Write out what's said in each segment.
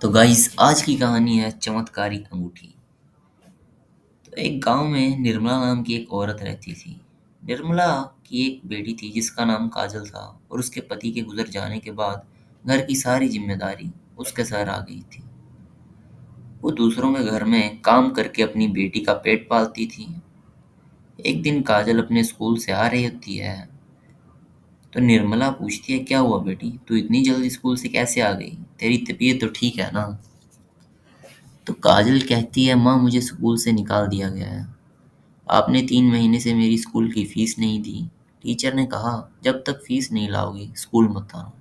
तो गाइस आज की कहानी है चमत्कारी अंगूठी। तो एक गांव में निर्मला नाम की एक औरत रहती थी। निर्मला की एक बेटी थी जिसका नाम काजल था और उसके पति के गुजर जाने के बाद घर की सारी जिम्मेदारी उसके सर आ गई थी। वो दूसरों के घर में काम करके अपनी बेटी का पेट पालती थी। एक दिन काजल अपने स्कूल से आ रही होती है तो निर्मला पूछती है, क्या हुआ बेटी, तू इतनी जल्दी स्कूल से कैसे आ गई? तेरी तबीयत तो ठीक है ना? तो काजल कहती है, माँ मुझे स्कूल से निकाल दिया गया है। आपने 3 महीने से मेरी स्कूल की फीस नहीं दी। टीचर ने कहा जब तक फीस नहीं लाओगी स्कूल मत आना।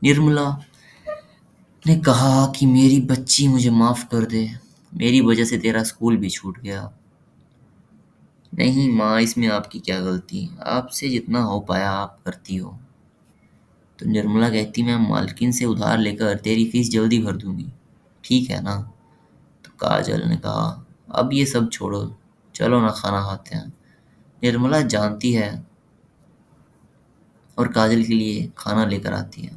निर्मला ने कहा कि मेरी बच्ची मुझे माफ कर दे, मेरी वजह से तेरा स्कूल भी छूट गया। नहीं माँ, इसमें आपकी क्या गलती, आपसे जितना हो पाया आप करती हो। तो निर्मला कहती, मैं मालकिन से उधार लेकर तेरी फीस जल्दी भर दूंगी, ठीक है ना? तो काजल ने कहा, अब ये सब छोड़ो, चलो ना खाना खाते हैं। निर्मला जानती है और काजल के लिए खाना लेकर आती है।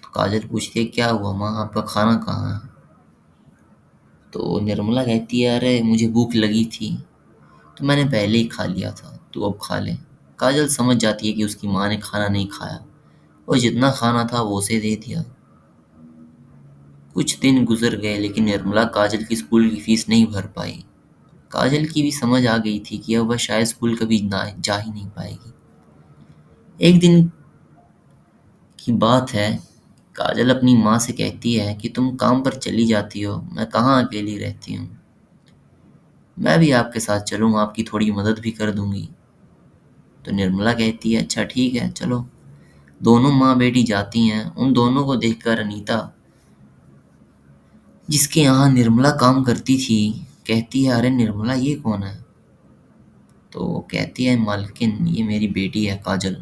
तो काजल पूछती है, क्या हुआ माँ, आपका खाना कहाँ है? तो निर्मला कहती है, अरे मुझे भूख लगी थी तो मैंने पहले ही खा लिया था, तू अब खा ले। काजल समझ जाती है कि उसकी माँ ने खाना नहीं खाया और जितना खाना था वो उसे दे दिया। कुछ दिन गुजर गए लेकिन निर्मला काजल की स्कूल की फीस नहीं भर पाई। काजल की भी समझ आ गई थी कि अब वह शायद स्कूल कभी ना जा ही नहीं पाएगी। एक दिन की बात है, काजल अपनी माँ से कहती है कि तुम काम पर चली जाती हो, मैं कहाँ अकेली रहती हूँ, मैं भी आपके साथ चलूँ, आपकी थोड़ी मदद भी कर दूंगी। तो निर्मला कहती है, अच्छा ठीक है चलो। दोनों माँ बेटी जाती हैं। उन दोनों को देखकर अनीता, जिसके यहाँ निर्मला काम करती थी, कहती है, अरे निर्मला ये कौन है? तो वो कहती है, मालकिन ये मेरी बेटी है काजल।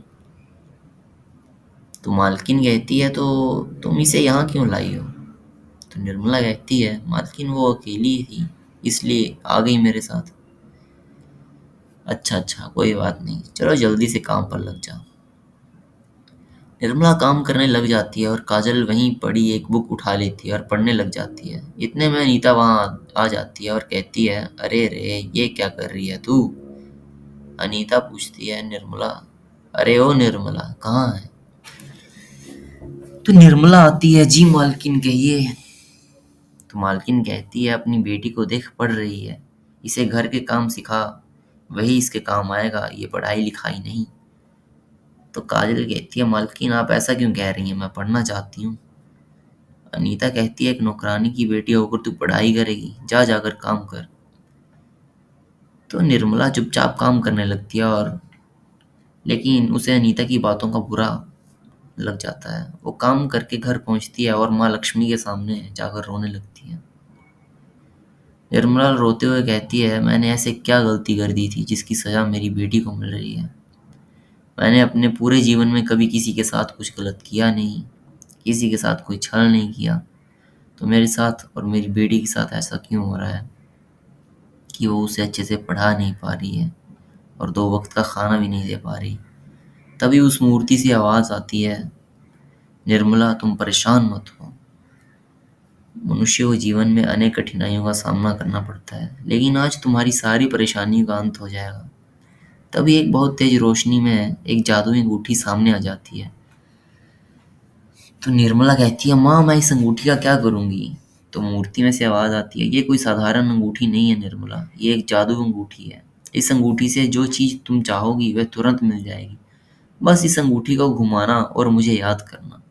तो मालकिन कहती है, तो तुम इसे यहाँ क्यों लाई हो? तो निर्मला कहती है, मालकिन वो अकेली थी इसलिए आ गई मेरे साथ। अच्छा अच्छा कोई बात नहीं, चलो जल्दी से काम पर लग जा। निर्मला काम करने लग जाती है और काजल वहीं पड़ी एक बुक उठा लेती है और पढ़ने लग जाती है। इतने में अनीता वहां आ जाती है और कहती है, अरे रे ये क्या कर रही है तू? अनीता पूछती है, निर्मला, अरे ओ निर्मला कहाँ है? तो निर्मला आती है, जी मालकिन कहिए। तो मालकिन कहती है, अपनी बेटी को देख पढ़ रही है, इसे घर के काम सिखा, वही इसके काम आएगा, ये पढ़ाई लिखाई नहीं। तो काजल कहती है, मालकिन आप ऐसा क्यों कह रही हैं, मैं पढ़ना चाहती हूँ। अनीता कहती है, एक नौकरानी की बेटी होकर तू पढ़ाई करेगी, जा जाकर काम कर। तो निर्मला चुपचाप काम करने लगती है और लेकिन उसे अनीता की बातों का बुरा लग जाता है। वो काम करके घर पहुंचती है और माँ लक्ष्मी के सामने जाकर रोने लगती है। निर्मला रोते हुए कहती है, मैंने ऐसे क्या गलती कर दी थी जिसकी सजा मेरी बेटी को मिल रही है? मैंने अपने पूरे जीवन में कभी किसी के साथ कुछ गलत किया नहीं, किसी के साथ कोई छल नहीं किया, तो मेरे साथ और मेरी बेटी के साथ ऐसा क्यों हो रहा है कि वो उसे अच्छे से पढ़ा नहीं पा रही है और 2 वक्त का खाना भी नहीं दे पा रही? तभी उस मूर्ति से आवाज आती है, निर्मला तुम परेशान मत हो। मनुष्य को जीवन में अनेक कठिनाइयों का सामना करना पड़ता है, लेकिन आज तुम्हारी सारी परेशानियों का अंत हो जाएगा। तभी एक बहुत तेज रोशनी में एक जादुई अंगूठी सामने आ जाती है। तो निर्मला कहती है, माँ मैं इस अंगूठी का क्या करूंगी? तो मूर्ति में से आवाज आती है, ये कोई साधारण अंगूठी नहीं है निर्मला, ये एक जादू अंगूठी है। इस अंगूठी से जो चीज तुम चाहोगी वह तुरंत मिल जाएगी, बस इस अंगूठी को घुमाना और मुझे याद करना।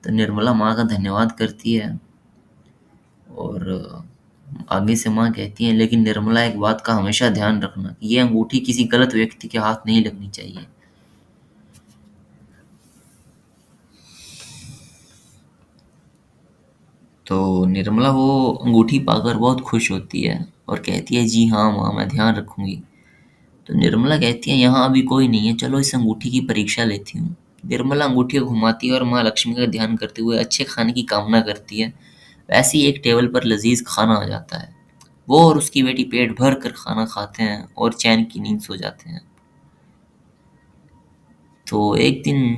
तो निर्मला माँ का धन्यवाद करती है और आगे से माँ कहती है, लेकिन निर्मला एक बात का हमेशा ध्यान रखना कि ये अंगूठी किसी गलत व्यक्ति के हाथ नहीं लगनी चाहिए। तो निर्मला वो अंगूठी पाकर बहुत खुश होती है और कहती है, जी हाँ माँ मैं ध्यान रखूंगी। तो निर्मला कहती है, यहाँ अभी कोई नहीं है, चलो इस अंगूठी की परीक्षा लेती हूँ। निर्मला अंगूठी को घुमाती है और माँ लक्ष्मी का ध्यान करते हुए अच्छे खाने की कामना करती है। वैसे ही एक टेबल पर लजीज खाना आ जाता है। वो और उसकी बेटी पेट भर कर खाना खाते हैं और चैन की नींद सो जाते हैं। तो एक दिन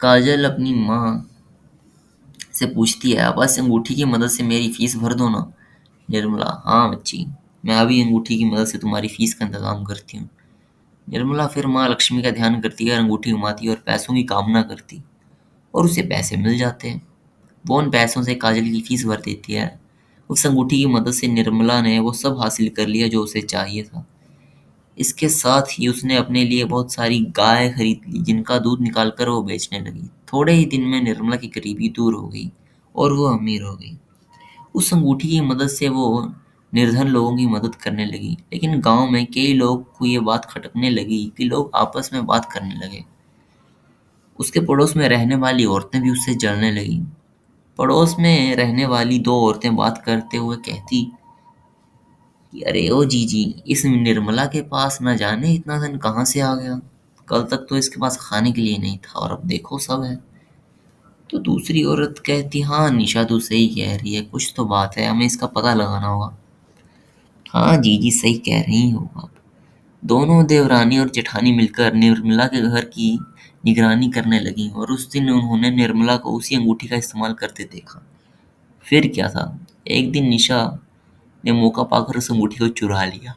काजल अपनी माँ से पूछती है, अब इस अंगूठी की मदद से मेरी फीस भर दो ना। निर्मला, हाँ बच्ची, मैं अभी अंगूठी की मदद से तुम्हारी फीस का इंतजाम करती हूँ। निर्मला फिर माँ लक्ष्मी का ध्यान करती है, अंगूठी घुमाती है और पैसों की कामना करती, और उसे पैसे मिल जाते हैं। वो उन पैसों से काजल की फीस भर देती है। उस अंगूठी की मदद से निर्मला ने वो सब हासिल कर लिया जो उसे चाहिए था। इसके साथ ही उसने अपने लिए बहुत सारी गाय खरीद ली, जिनका दूध निकालकर वो बेचने लगी। थोड़े ही दिन में निर्मला की गरीबी दूर हो गई और वो अमीर हो गई। उस अंगूठी की मदद से वो निर्धन लोगों की मदद करने लगी। लेकिन गांव में कई लोग को ये बात खटकने लगी कि लोग आपस में बात करने लगे। उसके पड़ोस में रहने वाली औरतें भी उससे जलने लगीं। पड़ोस में रहने वाली दो औरतें बात करते हुए कहती कि अरे ओ जीजी, इस निर्मला के पास न जाने इतना धन कहाँ से आ गया। कल तक तो इसके पास खाने के लिए नहीं था और अब देखो सब है। तो दूसरी औरत कहती, हाँ निशा तू सही कह रही है, कुछ तो बात है, हमें इसका पता लगाना होगा। हाँ जीजी सही कह रही हो आप। दोनों देवरानी और जेठानी मिलकर निर्मला के घर की निगरानी करने लगीं और उस दिन उन्होंने निर्मला को उसी अंगूठी का इस्तेमाल करते देखा। फिर क्या था, एक दिन निशा ने मौका पाकर उस अंगूठी को चुरा लिया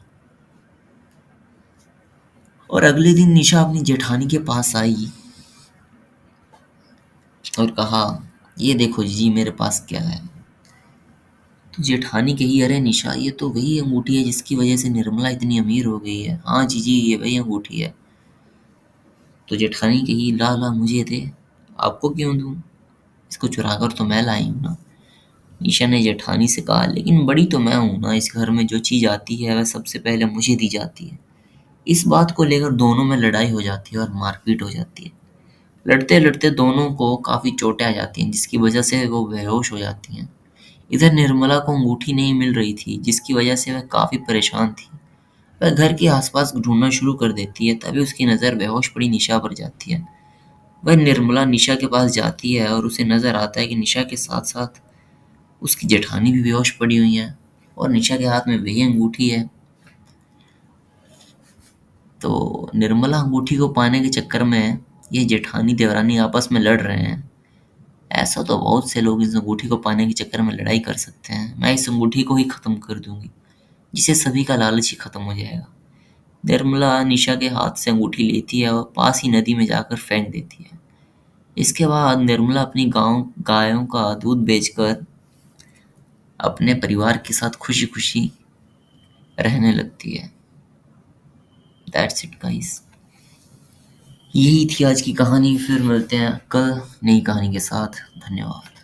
और अगले दिन निशा अपनी जेठानी के पास आई और कहा, ये देखो जी मेरे पास क्या है। तो जेठानी कही, अरे निशा, ये तो वही अंगूठी है जिसकी वजह से निर्मला इतनी अमीर हो गई है। हाँ जीजी, ये वही अंगूठी है। तो जेठानी कही, ला ला मुझे दे। आपको क्यों दूं, इसको चुरा कर तो मैं लाई हूं ना। निशा ने जेठानी से कहा, लेकिन बड़ी तो मैं हूं ना, इस घर में जो चीज आती है वह सबसे पहले मुझे दी जाती है। इस बात को लेकर दोनों में लड़ाई हो जाती है और मारपीट हो जाती है। लड़ते लड़ते दोनों को काफी चोटें आ जाती हैं, जिसकी वजह से वो बेहोश हो जाती हैं। इधर निर्मला को अंगूठी नहीं मिल रही थी, जिसकी वजह से वह काफी परेशान थी। वह घर के आसपास ढूंढना शुरू कर देती है, तभी उसकी नजर बेहोश पड़ी निशा पर जाती है। वह निर्मला निशा के पास जाती है और उसे नजर आता है कि निशा के साथ साथ उसकी जेठानी भी बेहोश पड़ी हुई है और निशा के हाथ में वही अंगूठी है। तो निर्मला अंगूठी को पाने के चक्कर में ये जेठानी देवरानी आपस में लड़ रहे हैं। ऐसा तो बहुत से लोग इस अंगूठी को पाने के चक्कर में लड़ाई कर सकते हैं। मैं इस अंगूठी को ही खत्म कर दूंगी, जिससे सभी का लालच ही खत्म हो जाएगा। निर्मला निशा के हाथ से अंगूठी लेती है और पास ही नदी में जाकर फेंक देती है। इसके बाद निर्मला अपनी गांव गायों का दूध बेचकर अपने परिवार के साथ खुशी खुशी रहने लगती है। That's it guys. यही थी आज की कहानी। फिर मिलते हैं कल नई कहानी के साथ। धन्यवाद।